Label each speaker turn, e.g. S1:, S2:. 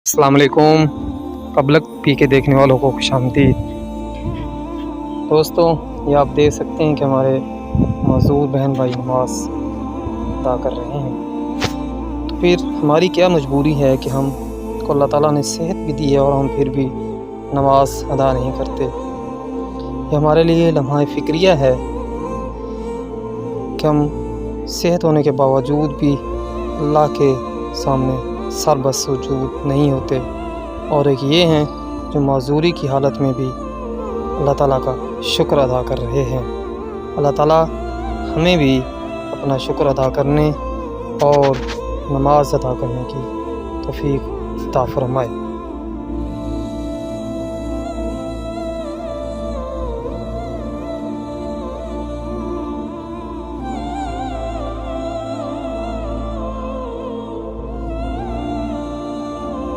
S1: अस्सलाम वालेकुम। Public P के देखने वालों को खुशामदीद। दोस्तों, ये आप देख सकते हैं कि हमारे मज़दूर बहन भाई नमाज अदा कर रहे हैं। तो फिर हमारी क्या मजबूरी है कि हम को अल्लाह ताला ने सेहत भी दी है और हम फिर भी नमाज अदा नहीं करते। ये हमारे लिए लम्हा फ़िक्रिया है कि हम सेहत होने के बावजूद भी अल्लाह के सामने सर बसुजूद नहीं होते। और एक ये हैं जो माज़ूरी की हालत में भी अल्लाह ताला का शुक्र अदा कर रहे हैं। अल्लाह ताला हमें भी अपना शुक्र अदा करने और नमाज अदा करने की तौफ़ीक़ अता फ़रमाए।